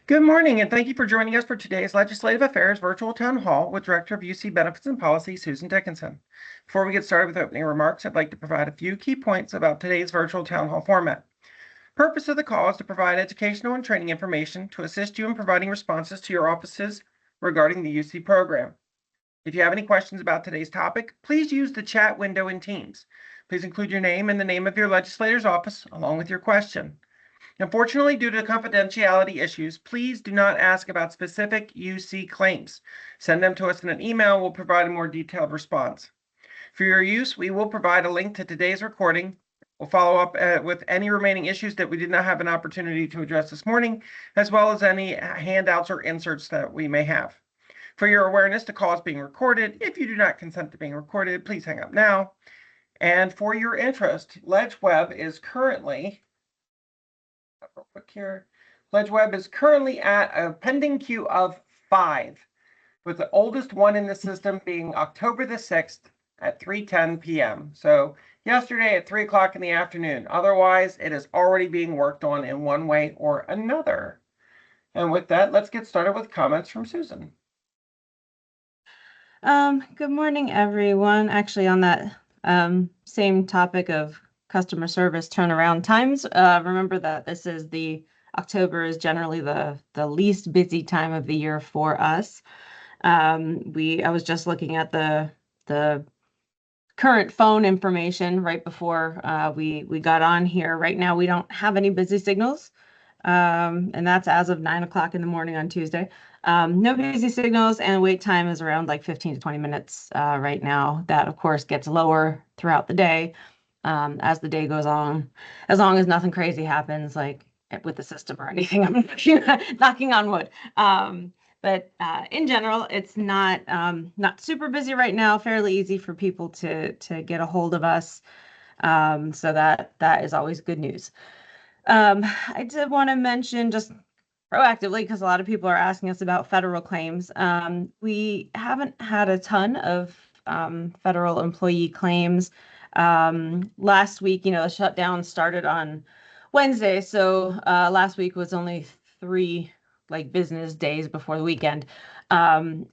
Good morning, and thank you for joining us for today's Legislative Affairs Virtual Town Hall with Director of UC Benefits and Policy, Susan Dickinson. Before we get started with opening remarks, I'd like to provide a few key points about today's virtual town hall format. Purpose of the call is to provide educational and training information to assist you in providing responses to your offices regarding the UC program. If you have any questions about today's topic, please use the chat window in Teams. Please include your name and the name of your legislator's office along with your question. Unfortunately, due to confidentiality issues, please do not ask about specific UC claims. Send them to us in an email. We'll provide a more detailed response. For your use, we will provide a link to today's recording. We'll follow up with any remaining issues that we did not have an opportunity to address this morning, as well as any handouts or inserts that we may have. For your awareness, the call is being recorded. If you do not consent to being recorded, please hang up now. And for your interest, LegWeb is currently real quick here. LegWeb is currently at a pending queue of 5, with the oldest one in the system being October the 6th at 3:10 p.m. So yesterday at 3 o'clock in the afternoon. Otherwise, it is already being worked on in one way or another. And with that, let's get started with comments from Susan. Good morning, everyone. Actually, on that same topic of customer service turnaround times, remember that this is October is generally the least busy time of the year for us. I was just looking at the current phone information right before we got on here. Right now, we don't have any busy signals, and that's as of 9 o'clock in the morning on Tuesday. No busy signals, and wait time is around like 15 to 20 minutes right now. That, of course, gets lower throughout the day as the day goes on, as long as nothing crazy happens, like with the system or anything. I'm knocking on wood. But in general, it's not super busy right now. Fairly easy for people to get a hold of us. So that is always good news. I did want to mention just proactively, because a lot of people are asking us about federal claims. We haven't had a ton of federal employee claims. Last week, the shutdown started on Wednesday, so last week was only 3 business days before the weekend. And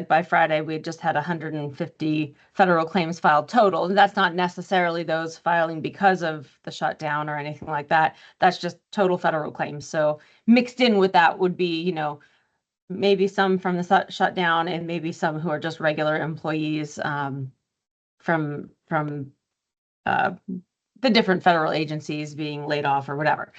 by Friday, we just had 150 federal claims filed total. And that's not necessarily those filing because of the shutdown or anything like that. That's just total federal claims. So mixed in with that would be, maybe some from the shutdown and maybe some who are just regular employees from the different federal agencies being laid off or whatever.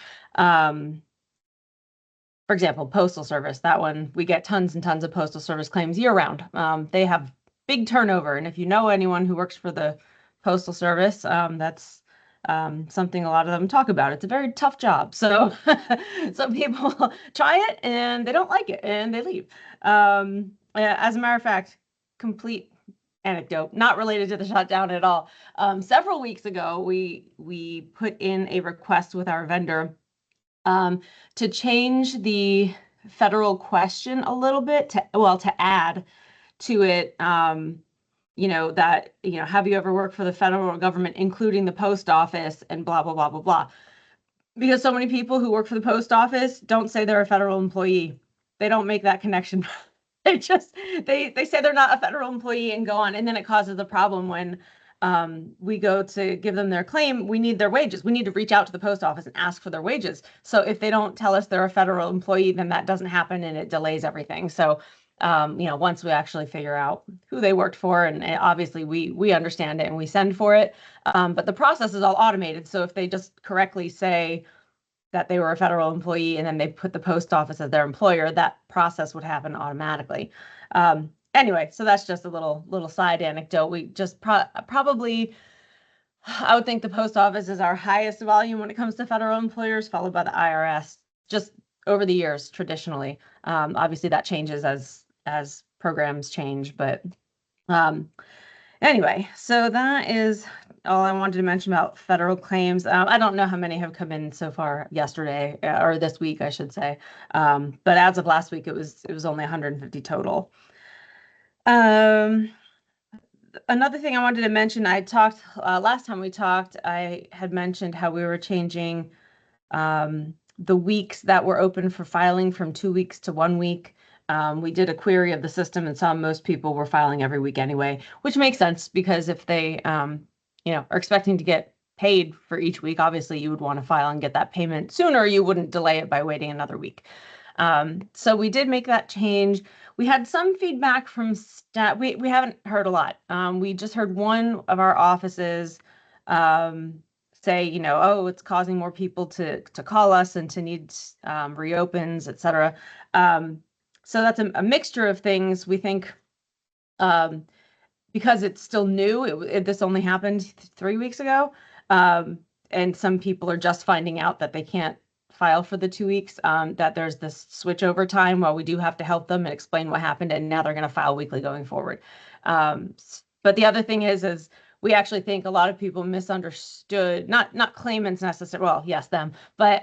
For example, Postal Service, that one, we get tons and tons of Postal Service claims year round. They have big turnover. And if you know anyone who works for the Postal Service, that's something a lot of them talk about. It's a very tough job. So some people try it and they don't like it and they leave. As a matter of fact, complete anecdote, not related to the shutdown at all. Several weeks ago, we put in a request with our vendor to change the federal question a little bit to add to it, have you ever worked for the federal government, including the post office and blah, blah, blah, blah, blah. Because so many people who work for the post office don't say they're a federal employee. They don't make that connection. They say they're not a federal employee and go on. And then it causes a problem when we go to give them their claim. We need their wages. We need to reach out to the post office and ask for their wages. So if they don't tell us they're a federal employee, then that doesn't happen and it delays everything. So, once we actually figure out who they worked for, and obviously we understand it and we send for it, but the process is all automated. So if they just correctly say that they were a federal employee and then they put the post office as their employer, that process would happen automatically. Anyway, so that's just a little side anecdote. We just probably, I would think the post office is our highest volume when it comes to federal employers, followed by the IRS, just over the years, traditionally. Obviously that changes as programs change, but anyway, so that is all I wanted to mention about federal claims. I don't know how many have come in so far yesterday, or this week, I should say. But as of last week, it was only 150 total. Another thing I wanted to mention, I talked last time we talked, I had mentioned how we were changing the weeks that were open for filing from 2 weeks to 1 week. We did a query of the system and saw most people were filing every week anyway, which makes sense because if they, are expecting to get paid for each week, obviously you would want to file and get that payment sooner. You wouldn't delay it by waiting another week. So we did make that change. We had some feedback from staff. We haven't heard a lot. We just heard one of our offices say, oh, it's causing more people to call us and to need reopens, et cetera. So that's a mixture of things. We think because it's still new, this only happened 3 weeks ago, and some people are just finding out that they can't file for the 2 weeks, that there's this switch over time while we do have to help them and explain what happened, and now they're going to file weekly going forward. But the other thing is we actually think a lot of people misunderstood, not claimants necessarily, well, yes, them, but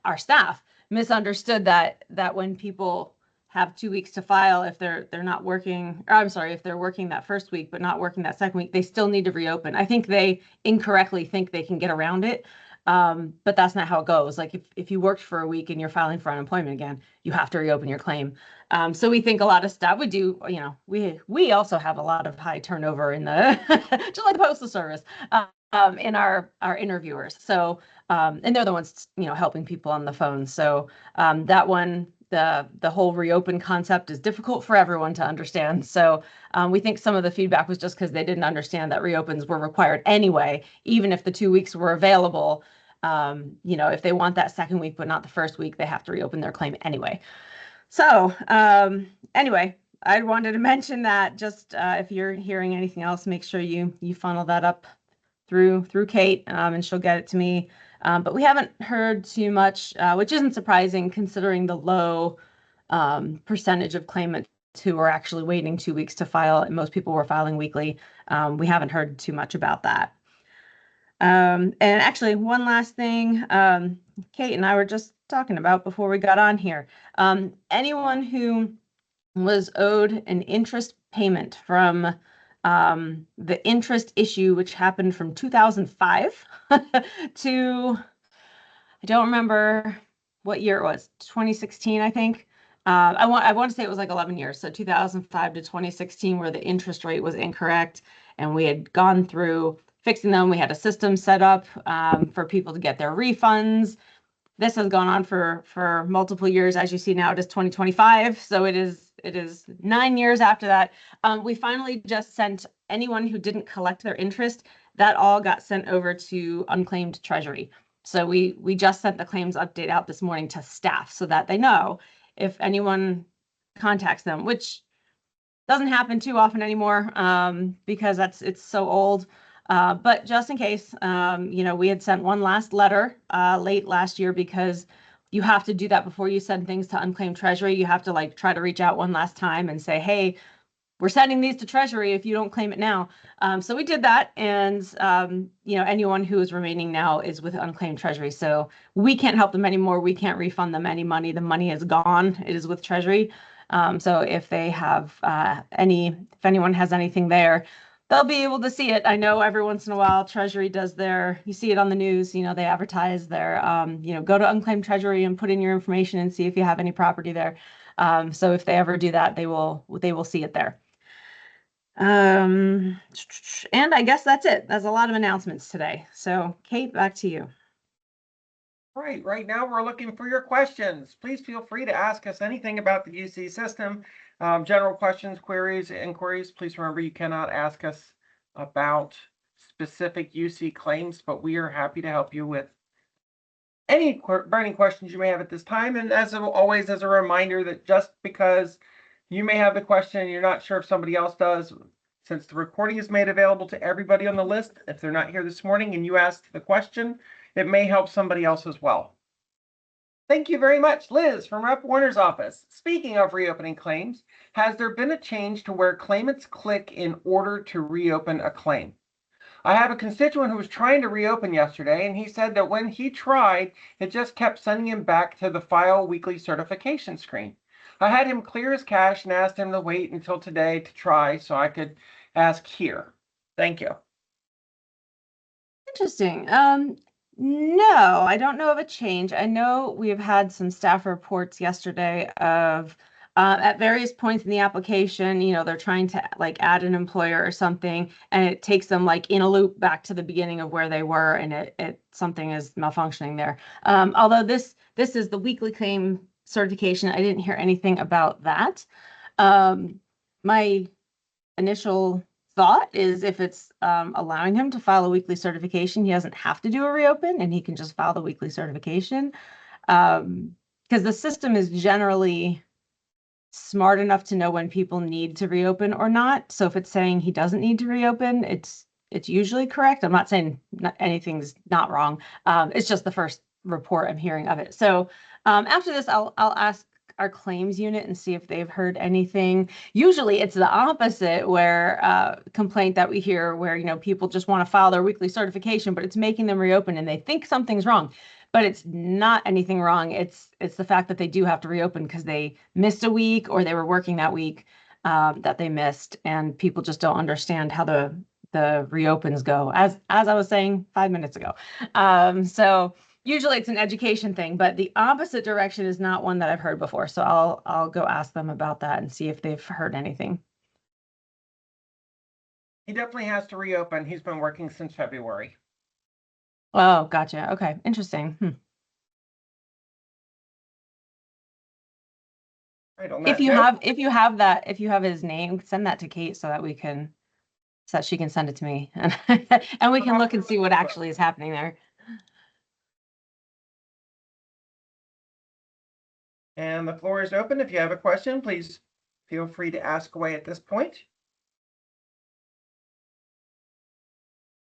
our staff misunderstood that when people have 2 weeks to file, if they're not working, or I'm sorry, if they're working that first week but not working that second week, they still need to reopen. I think they incorrectly think they can get around it. But that's not how it goes. Like if you worked for a week and you're filing for unemployment again, you have to reopen your claim. So we think a lot of staff, we do, we also have a lot of high turnover in the, just like the Postal Service, in our interviewers. So, and they're the ones, helping people on the phone. So that one, the whole reopen concept is difficult for everyone to understand. So we think some of the feedback was just because they didn't understand that reopens were required anyway, even if the 2 weeks were available. If they want that second week but not the first week, they have to reopen their claim anyway. So anyway, I wanted to mention that. Just if you're hearing anything else, make sure you funnel that up through Kate, and she'll get it to me. But we haven't heard too much, which isn't surprising considering the low percentage of claimants who are actually waiting 2 weeks to file, and most people were filing weekly. We haven't heard too much about that. And actually, one last thing, Kate and I were just talking about before we got on here. Anyone who was owed an interest payment from the interest issue, which happened from 2005 to, I don't remember what year it was, 2016, I think. I want to say it was like 11 years. So 2005 to 2016, where the interest rate was incorrect. And we had gone through fixing them. We had a system set up for people to get their refunds. This has gone on for multiple years. As you see now, it is 2025. So it is 9 years after that. We finally just sent anyone who didn't collect their interest, that all got sent over to unclaimed treasury. So we just sent the claims update out this morning to staff so that they know if anyone contacts them, which doesn't happen too often anymore because it's so old. But just in case, we had sent one last letter late last year because you have to do that before you send things to unclaimed treasury. You have to try to reach out one last time and say, hey, we're sending these to treasury if you don't claim it now. So we did that. And, anyone who is remaining now is with unclaimed treasury. So we can't help them anymore. We can't refund them any money. The money is gone. It is with treasury. So if they have if anyone has anything there, they'll be able to see it. I know every once in a while, Treasury does you see it on the news, they advertise their, go to unclaimed treasury and put in your information and see if you have any property there. So if they ever do that, they will see it there. And I guess that's it. That's a lot of announcements today. So Kate, back to you. Right now we're looking for your questions. Please feel free to ask us anything about the UC system. General questions, queries, inquiries. Please remember you cannot ask us about specific UC claims, but we are happy to help you with any burning questions you may have at this time. And as always, as a reminder that just because you may have the question and you're not sure if somebody else does, since the recording is made available to everybody on the list, if they're not here this morning and you asked the question, it may help somebody else as well. Thank you very much, Liz from Rep. Warner's office. Speaking of reopening claims, has there been a change to where claimants click in order to reopen a claim? I have a constituent who was trying to reopen yesterday, and he said that when he tried, it just kept sending him back to the file weekly certification screen. I had him clear his cache and asked him to wait until today to try so I could ask here. Thank you. Interesting. No, I don't know of a change. I know we've had some staff reports yesterday of at various points in the application, they're trying to like add an employer or something, and it takes them like in a loop back to the beginning of where they were, and it something is malfunctioning there. Although this is the weekly claim certification, I didn't hear anything about that. My initial thought is if it's allowing him to file a weekly certification, he doesn't have to do a reopen and he can just file the weekly certification. Because the system is generally smart enough to know when people need to reopen or not. So if it's saying he doesn't need to reopen, it's usually correct. I'm not saying anything's not wrong. It's just the first report I'm hearing of it. So after this, I'll ask our claims unit and see if they've heard anything. Usually it's the opposite where complaint that we hear where, people just want to file their weekly certification, but it's making them reopen and they think something's wrong. But it's not anything wrong. It's the fact that they do have to reopen because they missed a week or they were working that week that they missed, and people just don't understand how the reopens go. As I was saying 5 minutes ago. So usually it's an education thing, but the opposite direction is not one that I've heard before. So I'll go ask them about that and see if they've heard anything. He definitely has to reopen. He's been working since February. Oh, gotcha. Okay, interesting. Right, on If that you note, if you have his name, send that to Kate so that so that she can send it to me and and we can look and see what actually is happening there. and the floor is open. If you have a question, please feel free to ask away at this point.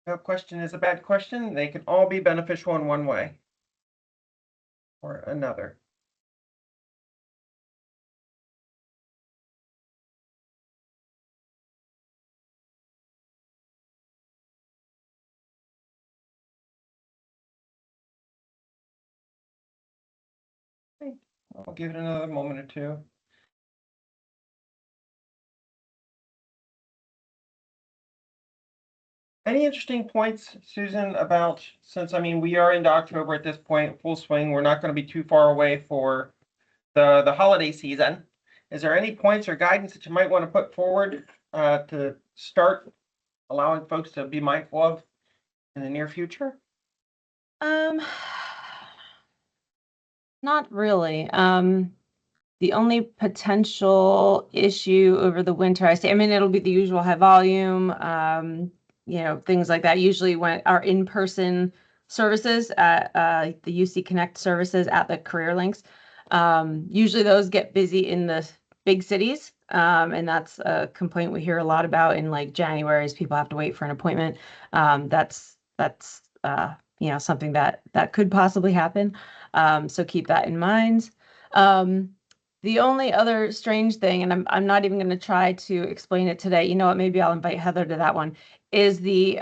No question is a bad question. They can all be beneficial in one way or another. I'll give it another moment or two. Any interesting points, Susan, about, since, we are into October at this point, full swing, we're not going to be too far away for the holiday season. Is there any points or guidance that you might want to put forward to start allowing folks to be mindful of in the near future? Not really. The only potential issue over the winter, it'll be the usual high volume, things like that. Usually when our in-person services at the UC Connect services at the career links, usually those get busy in the big cities. And that's a complaint we hear a lot about in like January is people have to wait for an appointment. That's something that could possibly happen. So keep that in mind. The only other strange thing, and I'm not even going to try to explain it today. You know what? Maybe I'll invite Heather to that one. Is the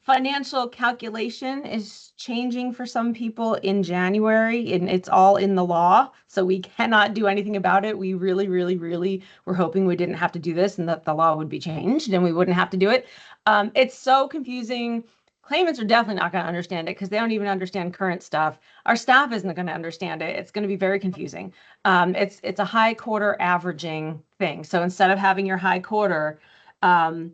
financial calculation is changing for some people in January, and it's all in the law, so we cannot do anything about it. We really, really, really were hoping we didn't have to do this and that the law would be changed and we wouldn't have to do it. It's so confusing. Claimants are definitely not going to understand it because they don't even understand current stuff. Our staff isn't going to understand it. It's going to be very confusing. It's a high quarter averaging thing. So instead of having your high quarter, and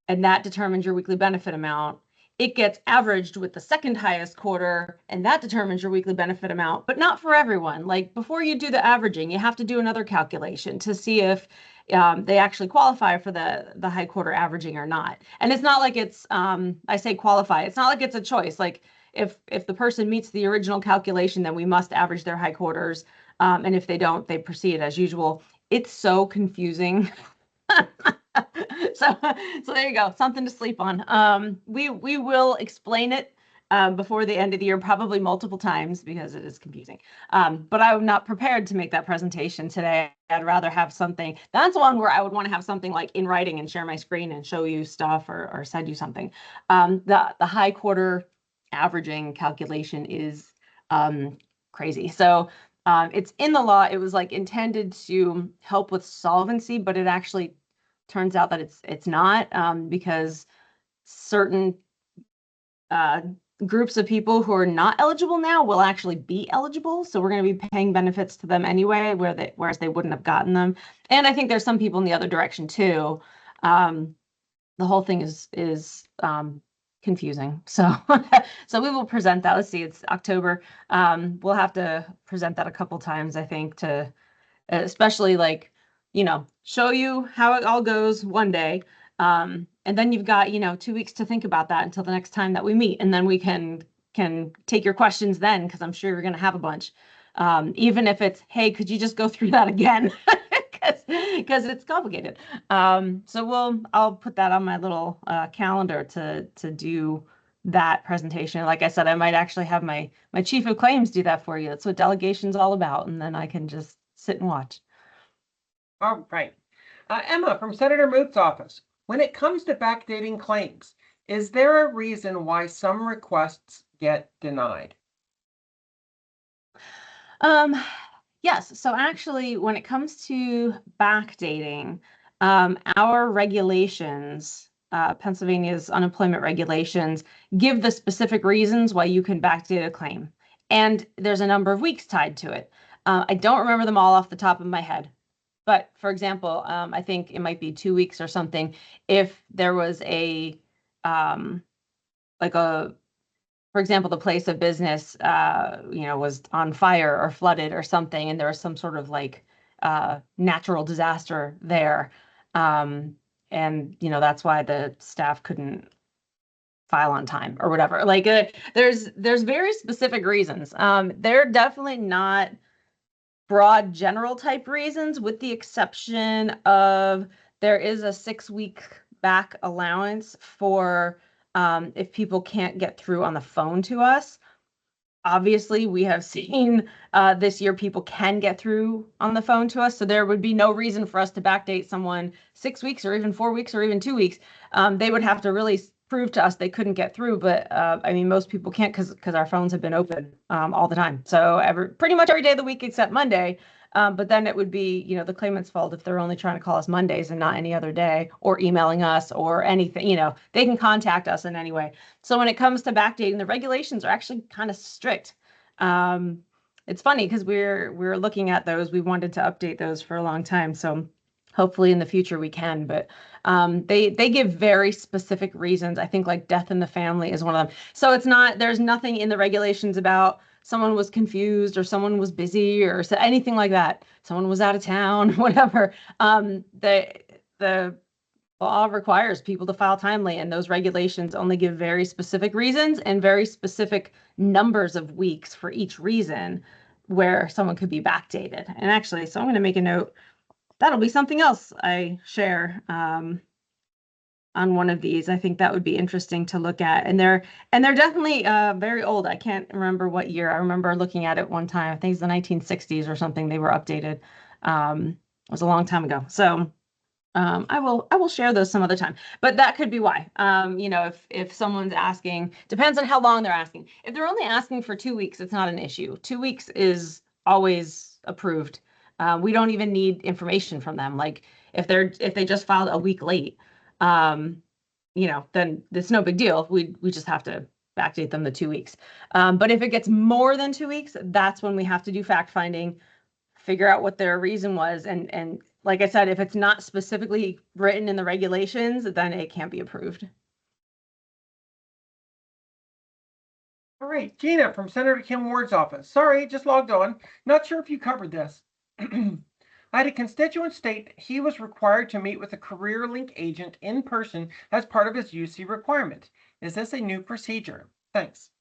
that determines your weekly benefit amount, it gets averaged with the second highest quarter, and that determines your weekly benefit amount, but not for everyone. Like before you do the averaging, you have to do another calculation to see if they actually qualify for the high quarter averaging or not. And it's not like it's, I say qualify, it's not like it's a choice. Like if the person meets the original calculation, then we must average their high quarters. And if they don't, they proceed as usual. It's so confusing. So there you go, something to sleep on. We will explain it before the end of the year, probably multiple times because it is confusing. But I'm not prepared to make that presentation today. I'd rather have something. That's one where I would want to have something like in writing and share my screen and show you stuff or send you something. The high quarter averaging calculation is crazy. So it's in the law. It was like intended to help with solvency, but it actually turns out that it's not because certain uh, groups of people who are not eligible now will actually be eligible. So we're going to be paying benefits to them anyway, whereas they wouldn't have gotten them. And I think there's some people in the other direction too. The whole thing is confusing. So so we will present that. Let's see, it's October. We'll have to present that a couple times, I think, to especially like, show you how it all goes one day. And then you've got, 2 weeks to think about that until the next time that we meet. And then we can take your questions then, because I'm sure you're going to have a bunch. Even if it's, hey, could you just go through that again? Because it's complicated. So I'll put that on my little calendar to do that presentation. Like I said, I might actually have my chief of claims do that for you. That's what delegation's all about. And then I can just sit and watch. All right. Emma from Senator Moot's office. When it comes to backdating claims, is there a reason why some requests get denied? Yes. So actually, when it comes to backdating, our regulations, Pennsylvania's unemployment regulations, give the specific reasons why you can backdate a claim. And there's a number of weeks tied to it. I don't remember them all off the top of my head. But for example, I think it might be 2 weeks or something. If there was for example, the place of business, was on fire or flooded or something, and there was some sort of natural disaster there. And, that's why the staff couldn't file on time or whatever. There's very specific reasons. They're definitely not broad general type reasons, with the exception of there is a 6-week back allowance for if people can't get through on the phone to us. Obviously, we have seen this year people can get through on the phone to us, so there would be no reason for us to backdate someone 6 weeks or even 4 weeks or even 2 weeks. They would have to really prove to us they couldn't get through, but most people can't because our phones have been open all the time. So pretty much every day of the week except Monday. But then it would be, the claimant's fault if they're only trying to call us Mondays and not any other day, or emailing us or anything. They can contact us in any way. So when it comes to backdating, the regulations are actually kind of strict. It's funny because we're looking at those. We wanted to update those for a long time. So hopefully in the future we can, but they give very specific reasons. I think like death in the family is one of them. So there's nothing in the regulations about someone was confused or someone was busy or anything like that. Someone was out of town, whatever. The law requires people to file timely, and those regulations only give very specific reasons and very specific numbers of weeks for each reason where someone could be backdated. And actually, so I'm going to make a note. That'll be something else I share on one of these. I think that would be interesting to look at. And they're definitely very old. I can't remember what year. I remember looking at it one time. I think it's the 1960s or something. They were updated. It was a long time ago. So I will share those some other time. But that could be why. If someone's asking, depends on how long they're asking. If they're only asking for 2 weeks, it's not an issue. 2 weeks is always approved. We don't even need information from them. Like if they just filed a week late, then it's no big deal. We just have to backdate them the 2 weeks. But if it gets more than 2 weeks, that's when we have to do fact finding, figure out what their reason was. And like I said, if it's not specifically written in the regulations, then it can't be approved. All right, Gina from Senator Kim Ward's office. Sorry, just logged on. Not sure if you covered this. I had a constituent state that he was required to meet with a CareerLink agent in person as part of his UC requirement. Is this a new procedure? Thanks.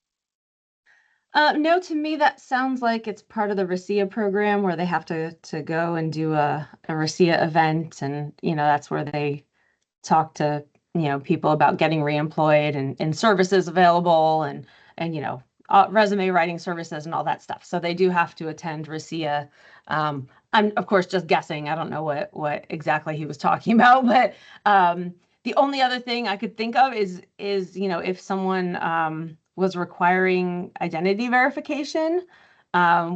No, to me, that sounds like it's part of the RICIA program where they have to go and do a RICIA event. And, that's where they talk to, people about getting reemployed and services available and resume writing services and all that stuff. So they do have to attend RICIA. I'm of course just guessing. I don't know what exactly he was talking about, but the only other thing I could think of is if someone was requiring identity verification,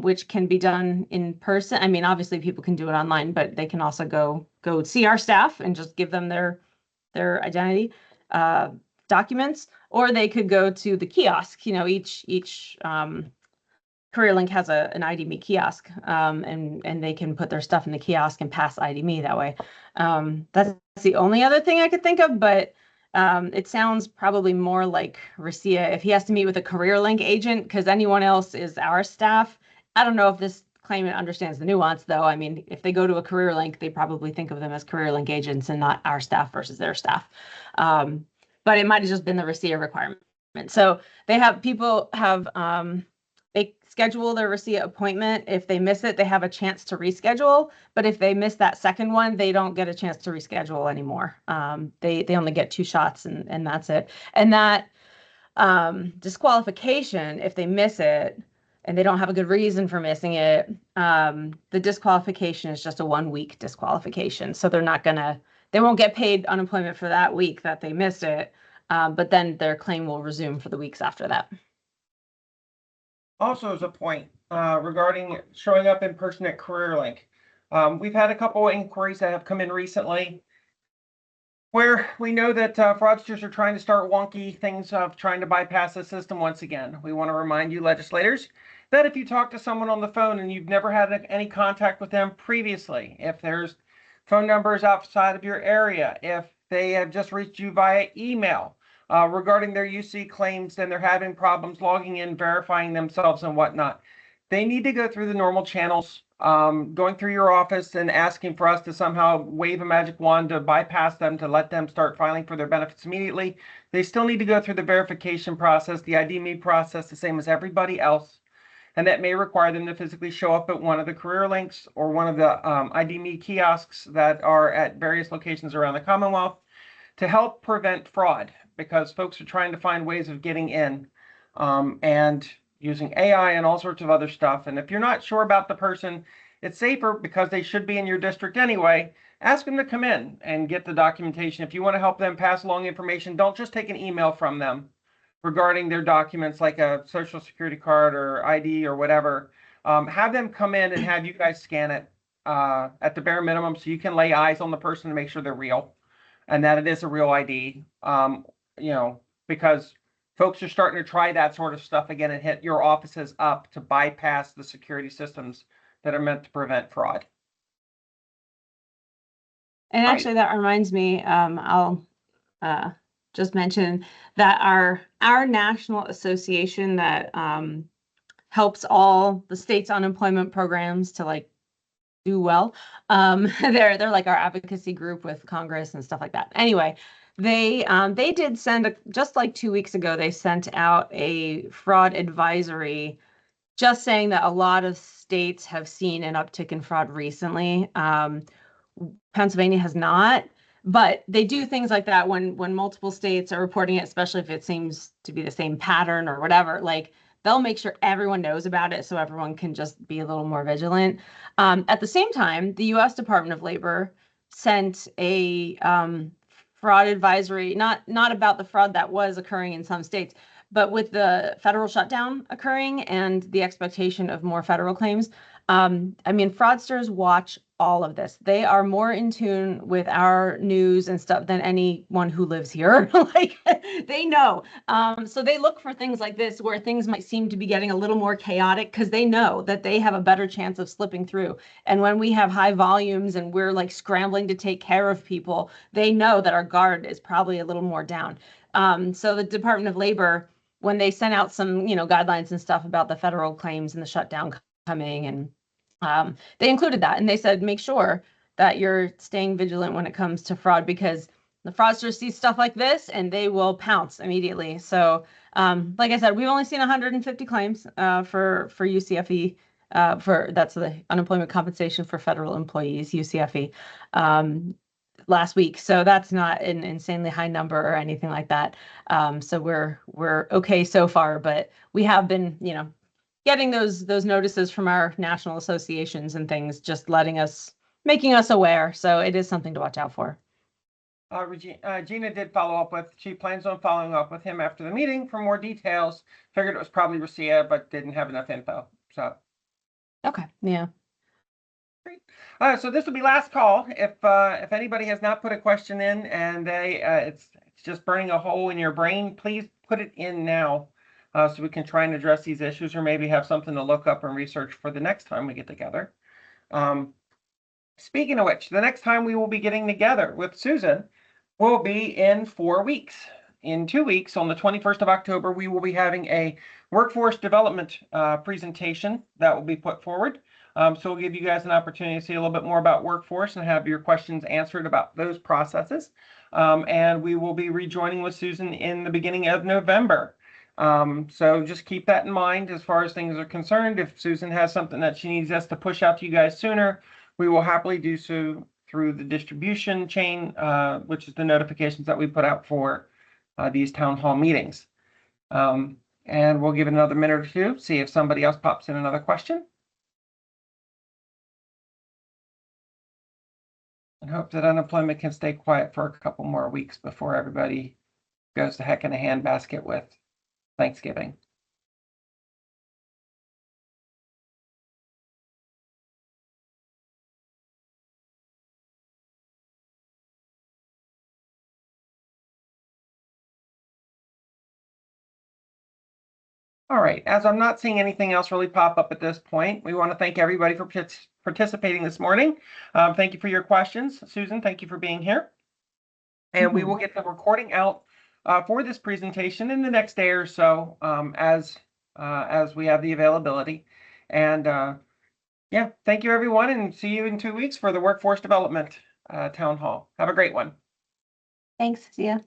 which can be done in person. I mean, obviously people can do it online, but they can also go see our staff and just give them their identity documents, or they could go to the kiosk. Each CareerLink has an ID.me kiosk, and they can put their stuff in the kiosk and pass ID.me that way. That's the only other thing I could think of, but it sounds probably more like RICIA if he has to meet with a CareerLink agent, because anyone else is our staff. I don't know if this claimant understands the nuance, though. I mean, if they go to a CareerLink, they probably think of them as CareerLink agents and not our staff versus their staff. But it might have just been the RICIA requirement. So people have they schedule their RICIA appointment. If they miss it, they have a chance to reschedule. But if they miss that second one, they don't get a chance to reschedule anymore. They only get 2 shots, and that's it. And that disqualification, if they miss it and they don't have a good reason for missing it, the disqualification is just a 1-week disqualification. So they won't get paid unemployment for that week that they missed it. But then their claim will resume for the weeks after that. Also, as a point regarding showing up in person at CareerLink, we've had a couple of inquiries that have come in recently where we know that fraudsters are trying to start wonky things of trying to bypass the system once again. We want to remind you, legislators, that if you talk to someone on the phone and you've never had any contact with them previously, if there's phone numbers outside of your area, if they have just reached you via email, regarding their UC claims, then they're having problems logging in, verifying themselves and whatnot. They need to go through the normal channels, going through your office and asking for us to somehow wave a magic wand to bypass them, to let them start filing for their benefits immediately. They still need to go through the verification process, the ID.me process, the same as everybody else. And that may require them to physically show up at one of the CareerLinks or one of the ID.me kiosks that are at various locations around the Commonwealth to help prevent fraud, because folks are trying to find ways of getting in and using AI and all sorts of other stuff. And if you're not sure about the person, it's safer, because they should be in your district anyway. Ask them to come in and get the documentation. If you want to help them pass along information, don't just take an email from them regarding their documents like a social security card or ID or whatever. Have them come in and have you guys scan it at the bare minimum, so you can lay eyes on the person to make sure they're real and that it is a real ID. Because folks are starting to try that sort of stuff again and hit your offices up to bypass the security systems that are meant to prevent fraud. And actually, that reminds me, I'll just mention that our national association that helps all the states' unemployment programs to do well. They're like our advocacy group with Congress and stuff like that. Anyway, they did send just like 2 weeks ago, they sent out a fraud advisory, just saying that a lot of states have seen an uptick in fraud recently. Pennsylvania has not, but they do things like that when multiple states are reporting it, especially if it seems to be the same pattern or whatever. They'll make sure everyone knows about it so everyone can just be a little more vigilant. At the same time, the U.S. Department of Labor sent a fraud advisory, not about the fraud that was occurring in some states, but with the federal shutdown occurring and the expectation of more federal claims. Fraudsters watch all of this. They are more in tune with our news and stuff than anyone who lives here. They know. So they look for things like this where things might seem to be getting a little more chaotic, because they know that they have a better chance of slipping through. And when we have high volumes and we're scrambling to take care of people, they know that our guard is probably a little more down. So the Department of Labor, when they sent out some, guidelines and stuff about the federal claims and the shutdown coming, and they included that, and they said, make sure that you're staying vigilant when it comes to fraud, because the fraudsters see stuff like this and they will pounce immediately. So, like I said, we've only seen 150 claims for UCFE. That's the unemployment compensation for federal employees, UCFE, last week. So that's not an insanely high number or anything like that. So we're okay so far, but we have been, getting those notices from our national associations and things, just making us aware. So it is something to watch out for. Gina did follow up she plans on following up with him after the meeting for more details. Figured it was probably RICIA, but didn't have enough info. So. Okay. Yeah. Great. So this will be last call. If anybody has not put a question in and it's just burning a hole in your brain, please put it in now so we can try and address these issues, or maybe have something to look up and research for the next time we get together. Speaking of which, the next time we will be getting together with Susan will be in 4 weeks. In 2 weeks, on the 21st of October, we will be having a workforce development presentation that will be put forward. So we'll give you guys an opportunity to see a little bit more about workforce and have your questions answered about those processes. And we will be rejoining with Susan in the beginning of November. So just keep that in mind as far as things are concerned. If Susan has something that she needs us to push out to you guys sooner, we will happily do so through the distribution chain, which is the notifications that we put out for these town hall meetings. And we'll give it another minute or two, see if somebody else pops in another question. And hope that unemployment can stay quiet for a couple more weeks before everybody goes to heck in a handbasket with Thanksgiving. All right, as I'm not seeing anything else really pop up at this point, we want to thank everybody for participating this morning. Thank you for your questions. Susan, thank you for being here. And we will get the recording out for this presentation in the next day or so, as we have the availability. And yeah, thank you everyone, and see you in 2 weeks for the Workforce Development Town Hall. Have a great one. Thanks. See ya.